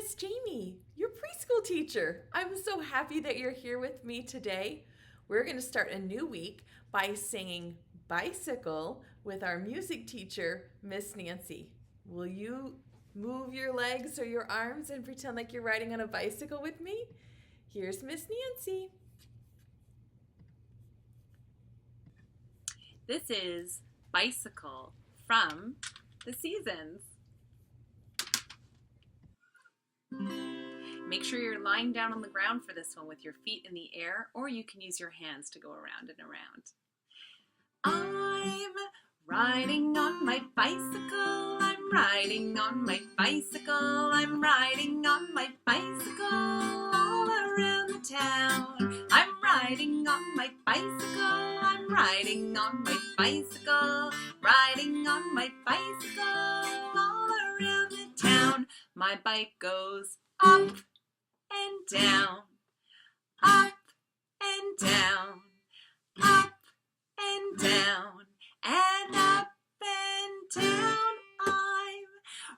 Miss Jamie, your preschool teacher. I'm so happy that you're here with me today. We're going to start a new week by singing Bicycle with our music teacher, Miss Nancy. Will you move your legs or your arms and pretend like you're riding on a bicycle with me? Here's Miss Nancy. This is Bicycle from The Seasons. Make sure you're lying down on the ground for this one with your feet in the air, or you can use your hands to go around and around. I'm riding on my bicycle, I'm riding on my bicycle, I'm riding on my bicycle all around the town. I'm riding on my bicycle, I'm riding on my bicycle, riding on my bicycle all around the town. My bike goes up and down, up and down, up and down, and up and down. I'm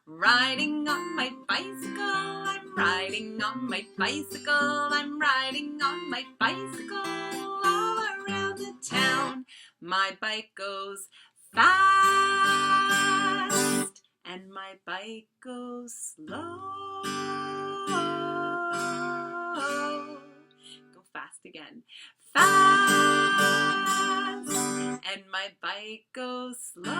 riding on my bicycle, I'm riding on my bicycle, I'm riding on my bicycle all around the town. My bike goes fast, and my bike goes slow. Go fast again. Fast, and my bike goes slow.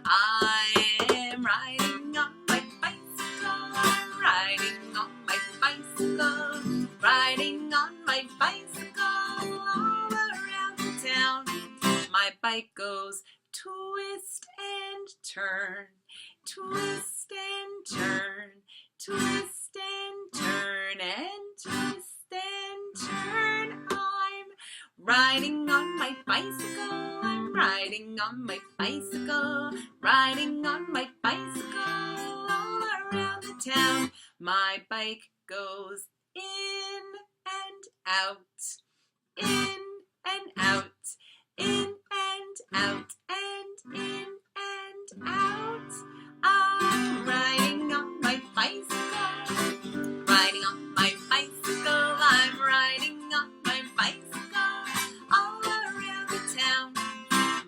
I am riding on my bicycle, I'm riding on my bicycle, riding on my bicycle all around the town. My bike goes twist and turn, twist and turn, twist and turn, and twist and turn. I'm riding on my bicycle, I'm riding on my bicycle, riding on my bicycle all around the town. My bike goes in and out, in and out, in and out, and in and out. I'm riding on my bicycle, riding on my bicycle, I'm riding on my bicycle all around the town.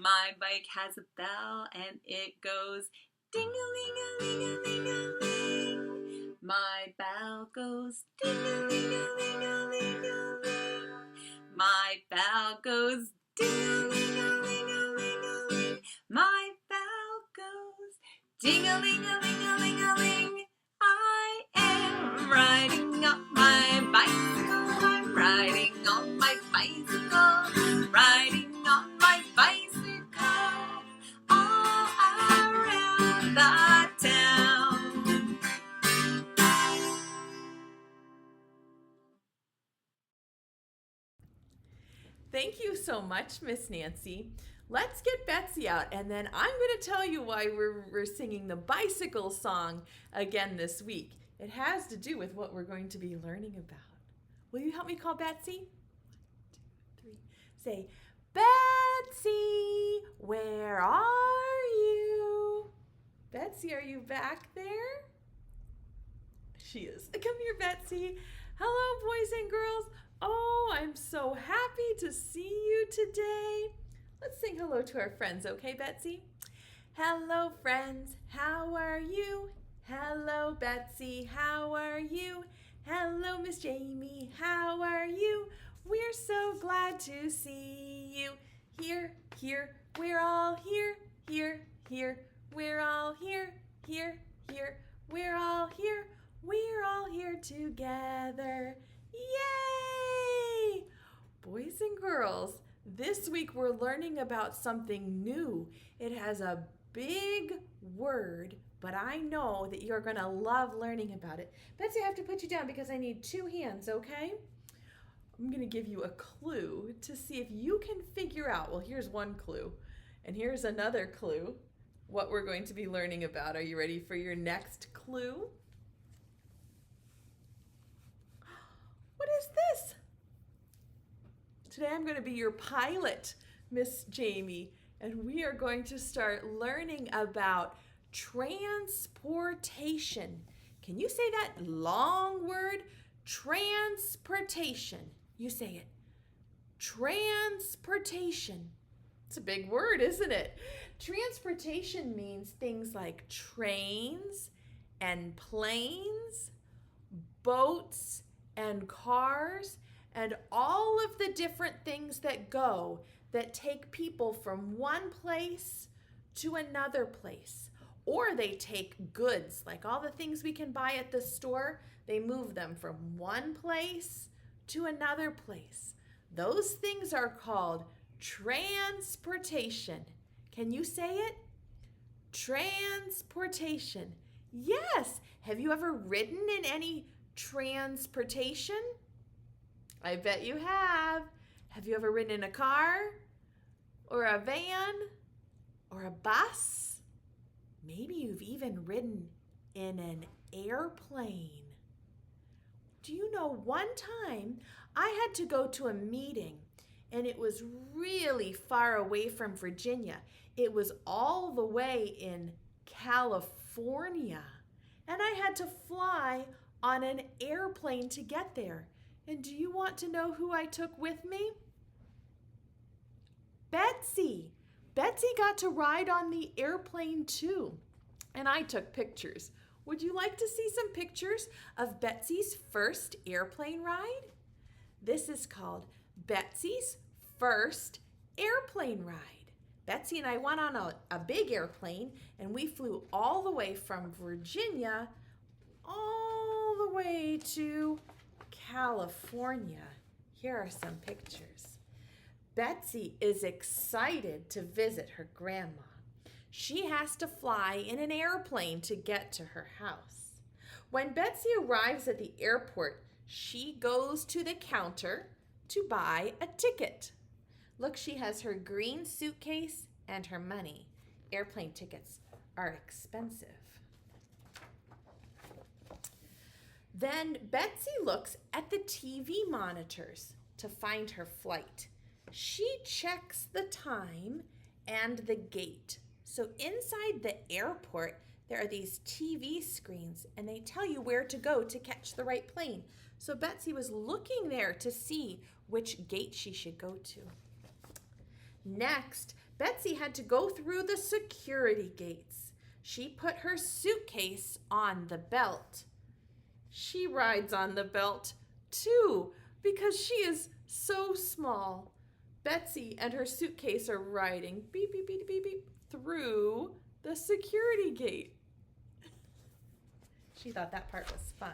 My bike has a bell and it goes ding-a-ling-a-ling-a-ling-a-ling. My bell goes ding-a-ling-a-ling-a-ling-a-ling. My bell goes ding-a-ling-a-ling-a-ling-a-ling. My bell goes ding-a-ling-a-ling-a-ling-a-ling. I am riding on my bicycle, I'm riding on my bicycle, riding on my bicycle all around the town. Thank you so much, Miss Nancy. Let's get Betsy out, and then I'm going to tell you why we're singing the bicycle song again this week. It has to do with what we're going to be learning about. Will you help me call Betsy? 1, 2, 3. Say, Betsy, where are you? Betsy, are you back there? She is. Come here, Betsy. Hello, boys and girls. Oh, I'm so happy to see you today. Let's sing hello to our friends, okay, Betsy? Hello, friends. How are you? Hello, Betsy. How are you? Hello, Miss Jamie. How are you? We're so glad to see you. Here, here, we're all here. Here, here, we're all here. Here, here, we're all here. We're all here together. Yay! Boys and girls, this week we're learning about something new. It has a big word, but I know that you're going to love learning about it. Betsy, I have to put you down because I need 2 hands, okay? I'm going to give you a clue to see if you can figure out. Well, here's one clue, and here's another clue, what we're going to be learning about. Are you ready for your next clue? What is this? Today I'm going to be your pilot, Miss Jamie, and we are going to start learning about Transportation. Can you say that long word? Transportation. You say it. Transportation. It's a big word, isn't it? Transportation means things like trains and planes, boats and cars, and all of the different things that take people from one place to another place. Or they take goods, like all the things we can buy at the store, they move them from one place to another place. Those things are called transportation. Can you say it? Transportation. Yes. Have you ever ridden in any transportation? I bet you have. Have you ever ridden in a car or a van or a bus? Maybe you've even ridden in an airplane. Do you know, one time I had to go to a meeting and it was really far away from Virginia. It was all the way in California, and I had to fly on an airplane to get there. And do you want to know who I took with me? Betsy. Betsy got to ride on the airplane too, and I took pictures. Would you like to see some pictures of Betsy's first airplane ride? This is called Betsy's first airplane ride. Betsy and I went on a big airplane, and we flew all the way from Virginia all the way to California. Here are some pictures. Betsy is excited to visit her grandma. She has to fly in an airplane to get to her house. When Betsy arrives at the airport, she goes to the counter to buy a ticket. Look, she has her green suitcase and her money. Airplane tickets are expensive. Then Betsy looks at the TV monitors to find her flight. She checks the time and the gate. So inside the airport, there are these TV screens, and they tell you where to go to catch the right plane. So Betsy was looking there to see which gate she should go to. Next, Betsy had to go through the security gates. She put her suitcase on the belt. She rides on the belt too because she is so small. Betsy and her suitcase are riding beep, beep, beep, beep, beep through the security gate. She thought that part was fun.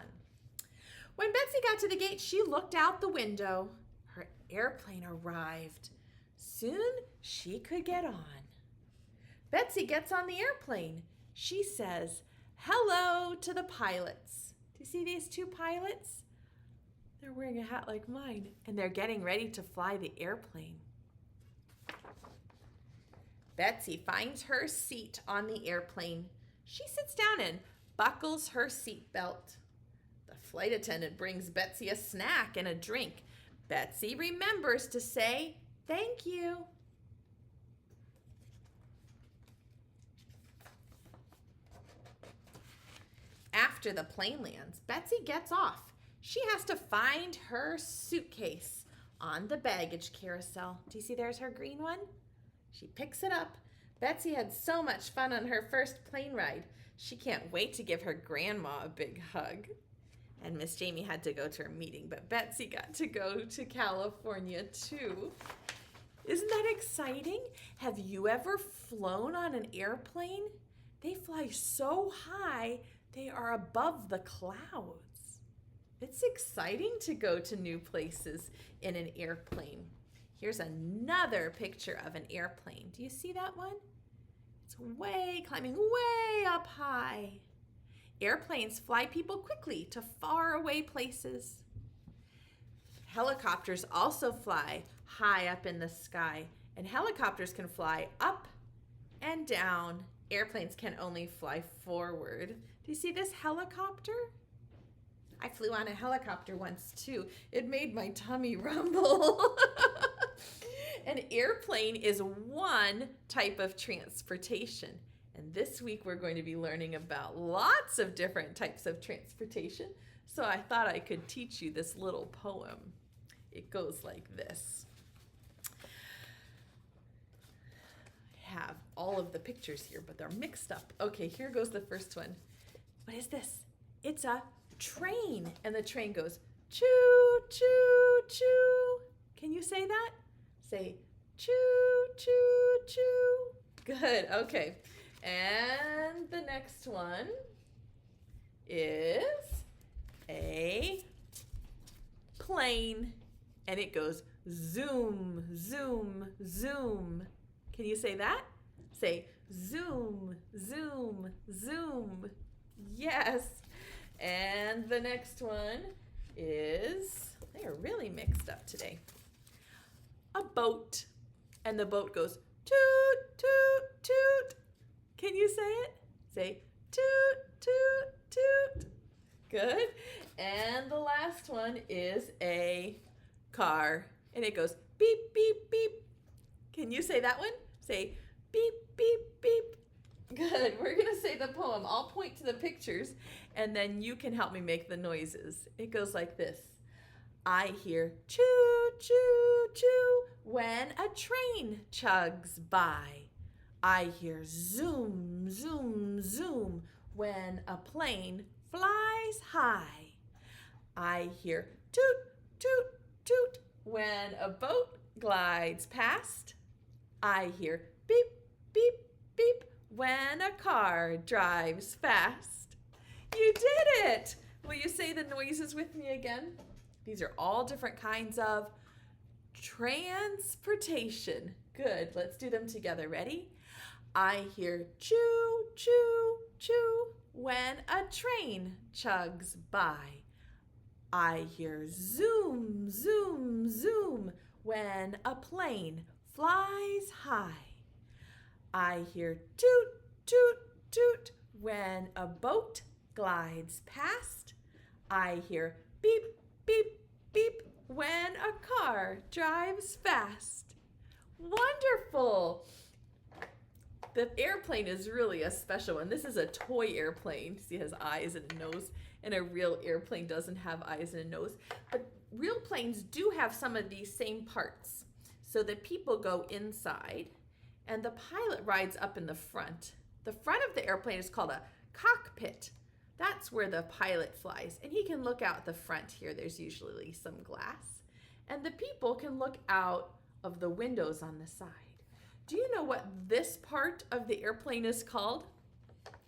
When Betsy got to the gate, she looked out the window. Her airplane arrived. Soon she could get on. Betsy gets on the airplane. She says, "Hello" to the pilots. Do you see these two pilots? They're wearing a hat like mine, and they're getting ready to fly the airplane. Betsy finds her seat on the airplane. She sits down and buckles her seatbelt. The flight attendant brings Betsy a snack and a drink. Betsy remembers to say, "Thank you." After the plane lands, Betsy gets off. She has to find her suitcase on the baggage carousel. Do you see there's her green one? She picks it up. Betsy had so much fun on her first plane ride. She can't wait to give her grandma a big hug. And Miss Jamie had to go to her meeting, but Betsy got to go to California too. Isn't that exciting? Have you ever flown on an airplane? They fly so high, they are above the clouds. It's exciting to go to new places in an airplane. Here's another picture of an airplane. Do you see that one? It's climbing way up high. Airplanes fly people quickly to far away places. Helicopters also fly high up in the sky, and helicopters can fly up and down. Airplanes can only fly forward. Do you see this helicopter? I flew on a helicopter once too. It made my tummy rumble. An airplane is one type of transportation, And this week we're going to be learning about lots of different types of transportation. So I thought I could teach you this little poem. It goes like this. I have all of the pictures here, but they're mixed up. Okay, here goes the first one. What is this? It's a train. And the train goes choo, choo, choo. Can you say that? Say choo, choo, choo. Good, okay. And the next one is a plane. And it goes zoom, zoom, zoom. Can you say that? Say zoom, zoom, zoom. Yes. And the next one is, they are really mixed up today, a boat. And the boat goes toot, toot, toot. Can you say it? Say toot, toot, toot. Good. And the last one is a car. And it goes beep, beep, beep. Can you say that one? Say beep, beep, beep. Good. We're going to say the poem. I'll point to the pictures and then you can help me make the noises. It goes like this. I hear choo, choo, choo when a train chugs by. I hear zoom, zoom, zoom when a plane flies high. I hear toot, toot, toot when a boat glides past. I hear beep, beep, beep when a car drives fast. You did it! Will you say the noises with me again? These are all different kinds of transportation. Good, let's do them together. Ready? I hear choo, choo, choo when a train chugs by. I hear zoom, zoom, zoom when a plane flies high. I hear toot, toot, toot when a boat glides past. I hear beep, beep, beep when a car drives fast. Wonderful! The airplane is really a special one. This is a toy airplane. See, it has eyes and a nose, and a real airplane doesn't have eyes and a nose. But real planes do have some of these same parts. So the people go inside, and the pilot rides up in the front. The front of the airplane is called a cockpit. That's where the pilot flies, and he can look out the front here. There's usually some glass. And the people can look out of the windows on the side. Do you know what this part of the airplane is called?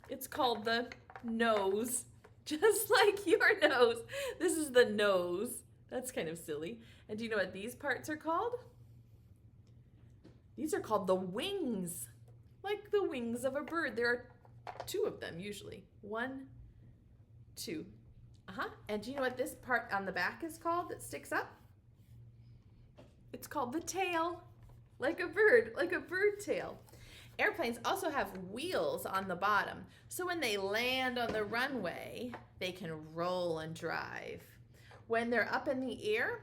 It's called the nose, just like your nose. This is the nose. That's kind of silly. And do you know what these parts are called? These are called the wings, like the wings of a bird. There are two of them usually. One, two. And do you know what this part on the back is called that sticks up? It's called the tail, like a bird tail. Airplanes also have wheels on the bottom, so when they land on the runway, they can roll and drive. When they're up in the air,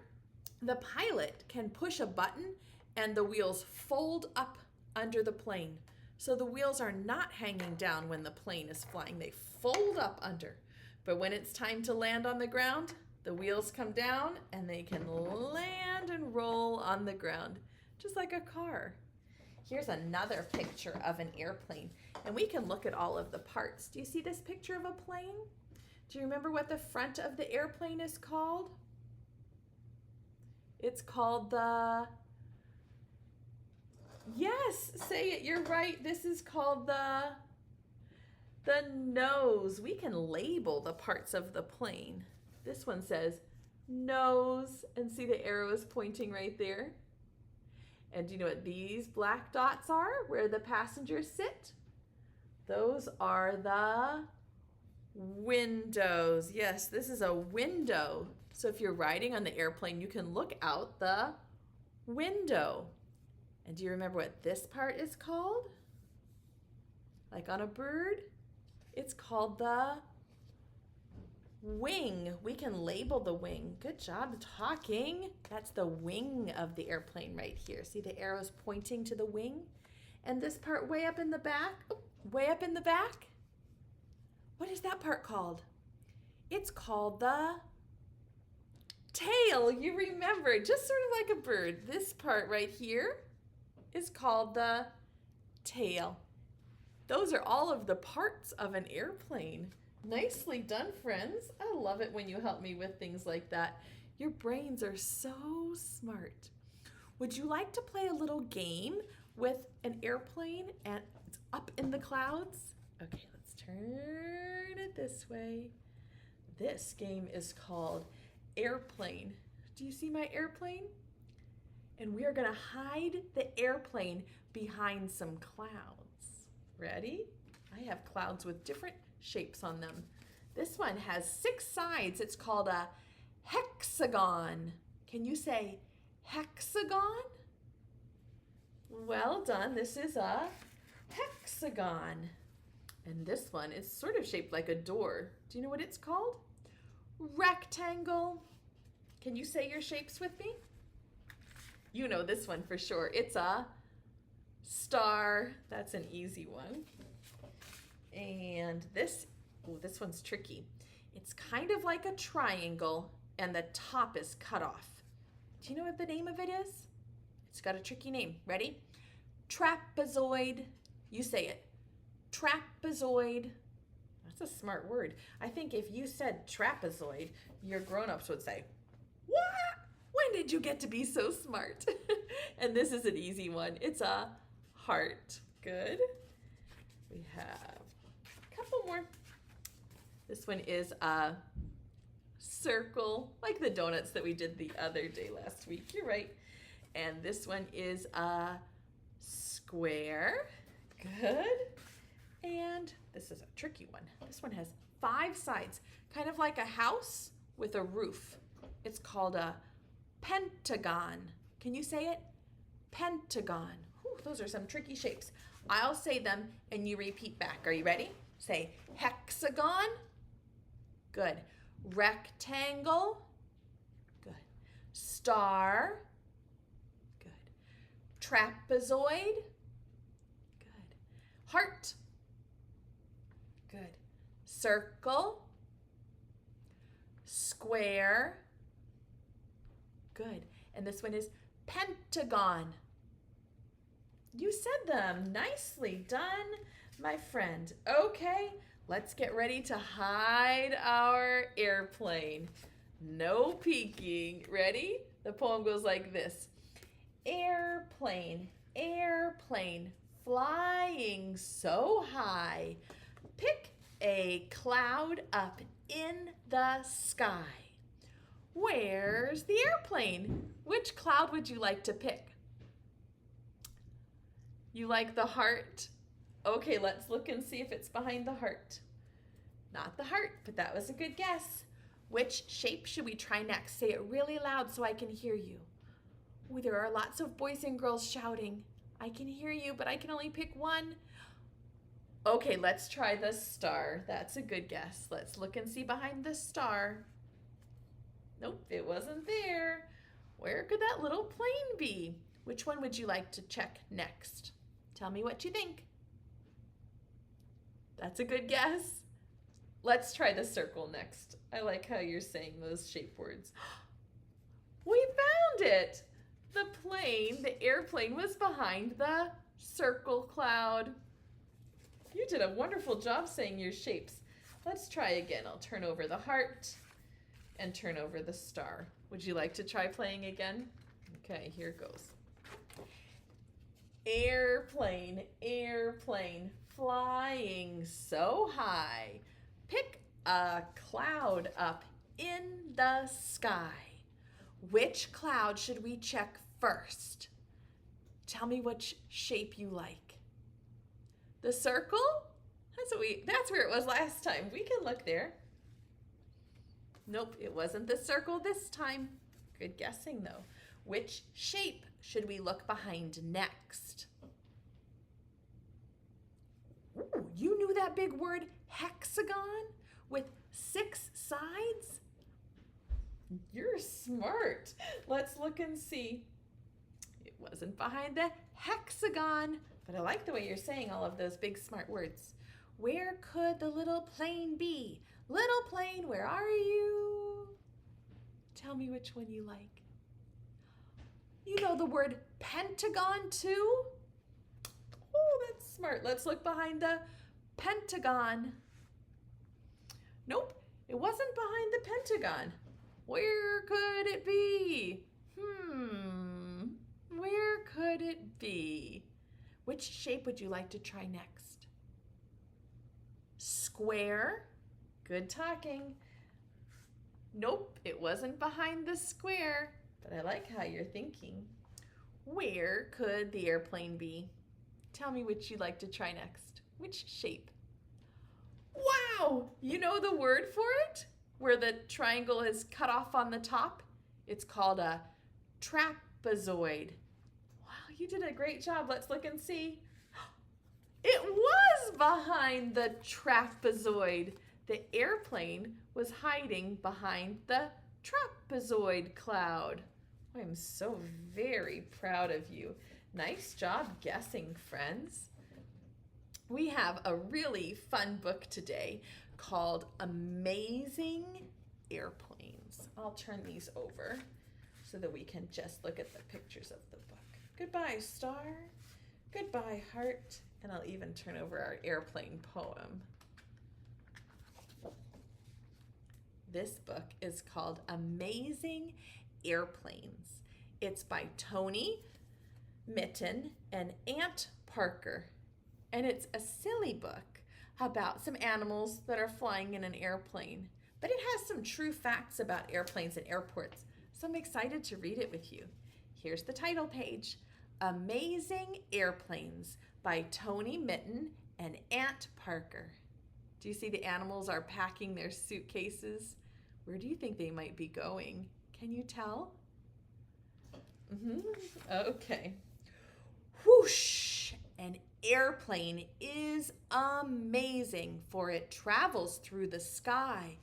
the pilot can push a button and the wheels fold up under the plane. So the wheels are not hanging down when the plane is flying. They fold up under. But when it's time to land on the ground, the wheels come down and they can land and roll on the ground, just like a car. Here's another picture of an airplane, and we can look at all of the parts. Do you see this picture of a plane? Do you remember what the front of the airplane is called? It's called the... Yes, say it, you're right. This is called the nose. We can label the parts of the plane. This one says nose, and see the arrows pointing right there? And do you know what these black dots are, where the passengers sit? Those are the windows. Yes, this is a window. So if you're riding on the airplane, you can look out the window. And do you remember what this part is called? Like on a bird? It's called the wing. We can label the wing. Good job talking. That's the wing of the airplane right here. See the arrows pointing to the wing? And this part way up in the back, way up in the back? What is that part called? It's called the tail. You remember, just sort of like a bird. This part right here is called the tail. Those are all of the parts of an airplane. Nicely done, friends. I love it when you help me with things like that. Your brains are so smart. Would you like to play a little game with an airplane and it's up in the clouds? Okay, let's turn it this way. This game is called Airplane. Do you see my airplane? And we are going to hide the airplane behind some clouds. Ready? I have clouds with different shapes on them. This one has 6 sides. It's called a hexagon. Can you say hexagon? Well done. This is a hexagon. And this one is sort of shaped like a door. Do you know what it's called? Rectangle. Can you say your shapes with me? You know this one for sure. It's a star. That's an easy one. And this one's tricky. It's kind of like a triangle and the top is cut off. Do you know what the name of it is? It's got a tricky name. Ready? Trapezoid. You say it. Trapezoid. That's a smart word. I think if you said trapezoid, your grown-ups would say, "What? When did you get to be so smart?" And this is an easy one. It's a heart. Good. We have a couple more. This one is a circle, like the donuts that we did the other day last week. You're right. And this one is a square. Good. And this is a tricky one. This one has 5 sides, kind of like a house with a roof. It's called a pentagon. Can you say it? Pentagon. Whew, those are some tricky shapes. I'll say them and you repeat back. Are you ready? Say hexagon. Good. Rectangle. Good. Star. Good. Trapezoid. Good. Heart. Good. Circle. Square. Good. And this one is pentagon. You said them. Nicely done, my friend. Okay, let's get ready to hide our airplane. No peeking. Ready? The poem goes like this. Airplane, airplane, flying so high. Pick a cloud up in the sky. Where's the airplane? Which cloud would you like to pick? You like the heart? Okay, let's look and see if it's behind the heart. Not the heart, but that was a good guess. Which shape should we try next? Say it really loud so I can hear you. Oh, there are lots of boys and girls shouting. I can hear you, but I can only pick one. Okay, let's try the star. That's a good guess. Let's look and see behind the star. Nope, it wasn't there. Where could that little plane be? Which one would you like to check next? Tell me what you think. That's a good guess. Let's try the circle next. I like how you're saying those shape words. We found it. The plane, the airplane was behind the circle cloud. You did a wonderful job saying your shapes. Let's try again. I'll turn over the heart and turn over the star. Would you like to try playing again? Okay, here goes. Airplane, airplane, flying so high. Pick a cloud up in the sky. Which cloud should we check first? Tell me which shape you like. The circle? That's where it was last time. We can look there. Nope, it wasn't the circle this time. Good guessing though. Which shape should we look behind next? Ooh, you knew that big word hexagon with 6 sides? You're smart. Let's look and see. It wasn't behind the hexagon. But I like the way you're saying all of those big smart words. Where could the little plane be? Little plane, where are you? Tell me which one you like. You know the word pentagon too? Oh, that's smart. Let's look behind the pentagon. Nope, it wasn't behind the pentagon. Where could it be? Where could it be? Which shape would you like to try next? Square. Good talking. Nope, it wasn't behind the square, but I like how you're thinking. Where could the airplane be? Tell me which you'd like to try next. Which shape? Wow, you know the word for it? Where the triangle is cut off on the top? It's called a trapezoid. Wow, you did a great job. Let's look and see. It was behind the trapezoid. The airplane was hiding behind the trapezoid cloud. I'm so very proud of you. Nice job guessing, friends. We have a really fun book today called Amazing Airplanes. I'll turn these over so that we can just look at the pictures of the book. Goodbye, star. Goodbye, heart. And I'll even turn over our airplane poem. This book is called Amazing Airplanes. It's by Tony Mitton and Aunt Parker. And it's a silly book about some animals that are flying in an airplane. But it has some true facts about airplanes and airports. So I'm excited to read it with you. Here's the title page. Amazing Airplanes by Tony Mitton and Aunt Parker. Do you see the animals are packing their suitcases? Where do you think they might be going? Can you tell? Okay. Whoosh! An airplane is amazing, for it travels through the sky,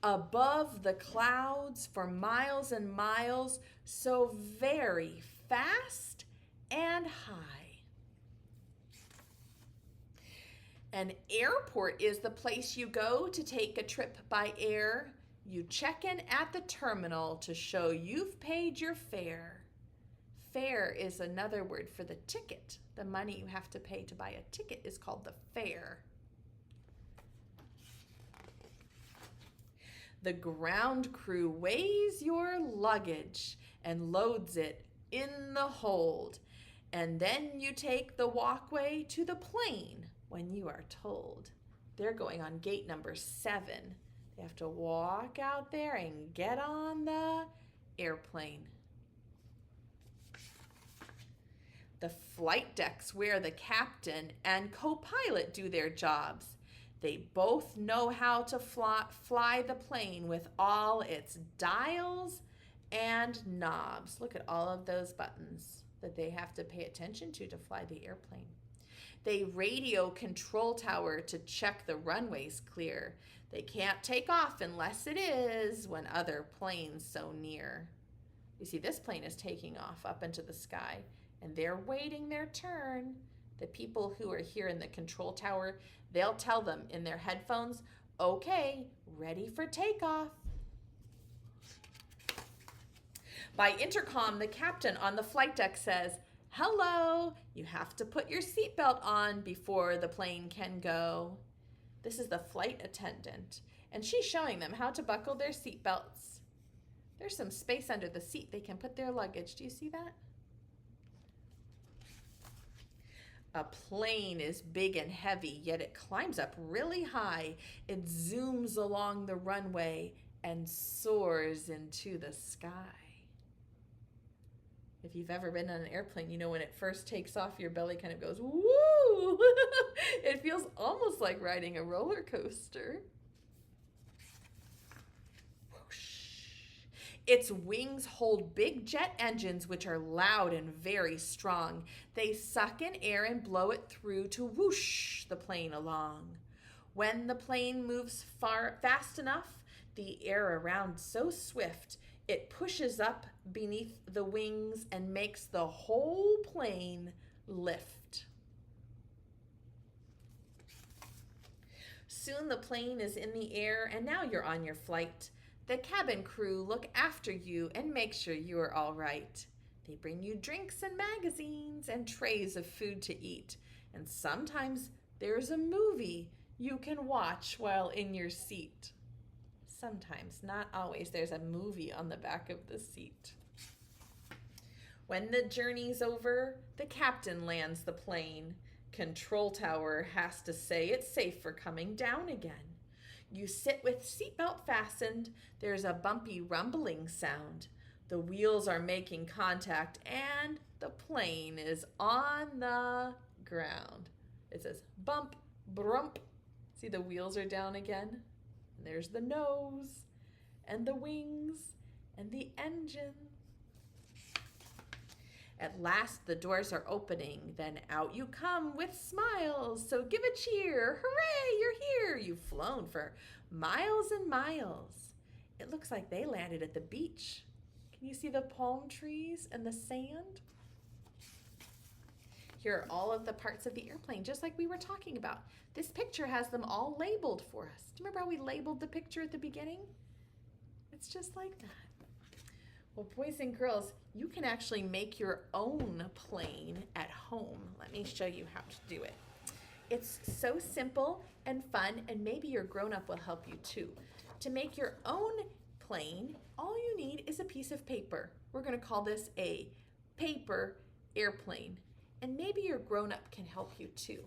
above the clouds for miles and miles, so very fast and high. An airport is the place you go to take a trip by air. You check in at the terminal to show you've paid your fare. Fare is another word for the ticket. The money you have to pay to buy a ticket is called the fare. The ground crew weighs your luggage and loads it in the hold. And then you take the walkway to the plane when you are told. They're going on gate number 7. They have to walk out there and get on the airplane. The flight decks where the captain and co-pilot do their jobs. They both know how to fly the plane with all its dials and knobs. Look at all of those buttons that they have to pay attention to fly the airplane. They radio control tower to check the runways clear. They can't take off unless it is when other planes so near. You see, this plane is taking off up into the sky, and they're waiting their turn. The people who are here in the control tower, they'll tell them in their headphones, okay, ready for takeoff. By intercom, the captain on the flight deck says, hello, you have to put your seatbelt on before the plane can go. This is the flight attendant, and she's showing them how to buckle their seatbelts. There's some space under the seat they can put their luggage. Do you see that? A plane is big and heavy, yet it climbs up really high. It zooms along the runway and soars into the sky. If you've ever been on an airplane, you know when it first takes off, your belly kind of goes, woo! It feels almost like riding a roller coaster. Its wings hold big jet engines which are loud and very strong. They suck in air and blow it through to whoosh the plane along. When the plane moves fast enough, the air around so swift, it pushes up beneath the wings and makes the whole plane lift. Soon the plane is in the air, and now you're on your flight. The cabin crew look after you and make sure you are all right. They bring you drinks and magazines and trays of food to eat. And sometimes there's a movie you can watch while in your seat. Sometimes, not always, there's a movie on the back of the seat. When the journey's over, the captain lands the plane. Control tower has to say it's safe for coming down again. You sit with seatbelt fastened. There's a bumpy rumbling sound. The wheels are making contact and the plane is on the ground. It says bump, brump. See, the wheels are down again. And there's the nose and the wings and the engine. At last, the doors are opening. Then out you come with smiles. So give a cheer. Hooray, you're here. You've flown for miles and miles. It looks like they landed at the beach. Can you see the palm trees and the sand? Here are all of the parts of the airplane, just like we were talking about. This picture has them all labeled for us. Do you remember how we labeled the picture at the beginning? It's just like that. Well, boys and girls, you can actually make your own plane at home. Let me show you how to do it. It's so simple and fun, and maybe your grown-up will help you too. To make your own plane, all you need is a piece of paper. We're going to call this a paper airplane, and maybe your grown-up can help you too.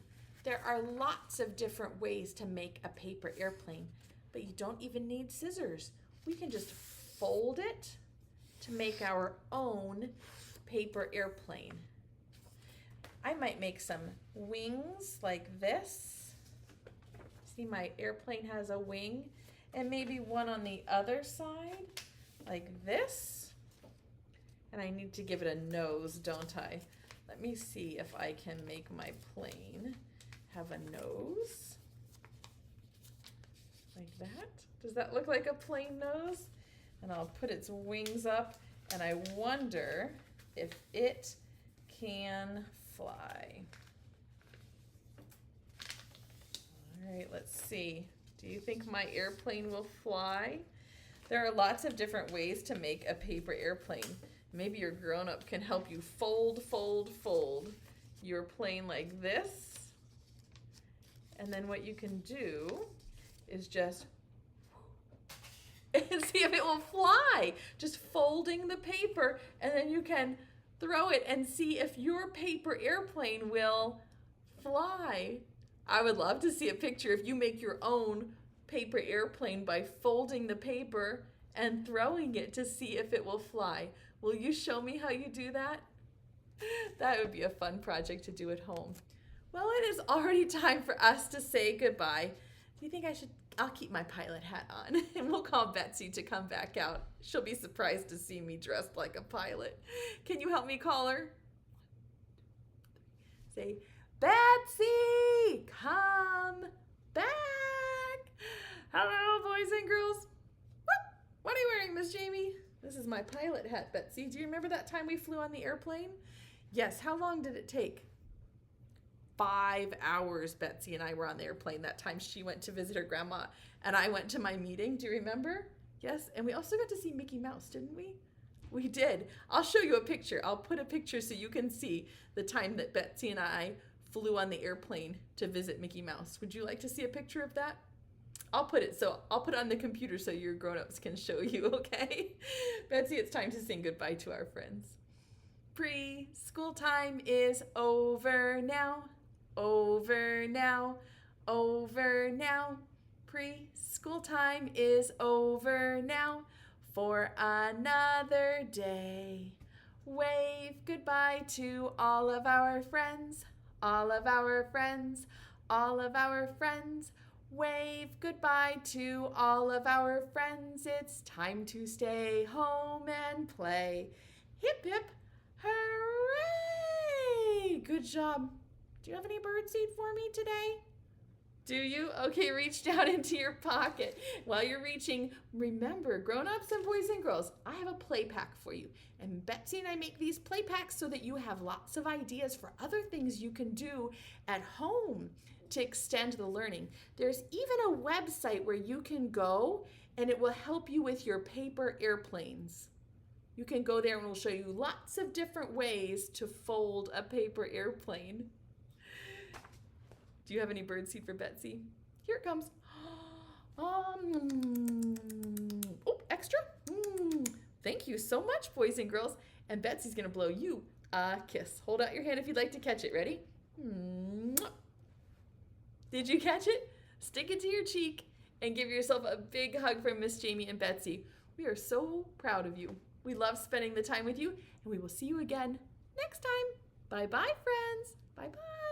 There are lots of different ways to make a paper airplane, but you don't even need scissors. We can just fold it to make our own paper airplane. I might make some wings like this. See, my airplane has a wing, and maybe one on the other side like this. And I need to give it a nose, don't I? Let me see if I can make my plane have a nose like that. Does that look like a plain nose? And I'll put its wings up, and I wonder if it can fly. All right, let's see. Do you think my airplane will fly? There are lots of different ways to make a paper airplane. Maybe your grown-up can help you fold your plane like this. And then what you can do is just and see if it will fly. Just folding the paper, and then you can throw it and see if your paper airplane will fly. I would love to see a picture if you make your own paper airplane by folding the paper and throwing it to see if it will fly. Will you show me how you do that? That would be a fun project to do at home. Well, it is already time for us to say goodbye. Do you think I'll keep my pilot hat on, and we'll call Betsy to come back out. She'll be surprised to see me dressed like a pilot. Can you help me call her? Say, Betsy, come back. Hello, boys and girls. What are you wearing, Miss Jamie? This is my pilot hat, Betsy. Do you remember that time we flew on the airplane? Yes, how long did it take? 5 hours, Betsy and I were on the airplane that time. She went to visit her grandma, and I went to my meeting. Do you remember? Yes, and we also got to see Mickey Mouse, didn't we? We did. I'll show you a picture. I'll put a picture so you can see the time that Betsy and I flew on the airplane to visit Mickey Mouse. Would you like to see a picture of that? I'll put it on the computer so your grown-ups can show you, okay? Betsy, it's time to sing goodbye to our friends. Preschool time is over now. Over now, over now. Preschool time is over now for another day. Wave goodbye to all of our friends, all of our friends, all of our friends. Wave goodbye to all of our friends. It's time to stay home and play. Hip, hip, hooray! Good job. Do you have any birdseed for me today? Do you? Okay, reach down into your pocket. While you're reaching, remember, grown-ups and boys and girls, I have a play pack for you. And Betsy and I make these play packs so that you have lots of ideas for other things you can do at home. to extend the learning. There's even a website where you can go and it will help you with your paper airplanes. You can go there and we'll show you lots of different ways to fold a paper airplane. Do you have any birdseed for Betsy? Here it comes. Oh, extra? Thank you so much, boys and girls. And Betsy's gonna blow you a kiss. Hold out your hand if you'd like to catch it. Ready? Did you catch it? Stick it to your cheek and give yourself a big hug from Miss Jamie and Betsy. We are so proud of you. We love spending the time with you, and we will see you again next time. Bye-bye, friends. Bye-bye.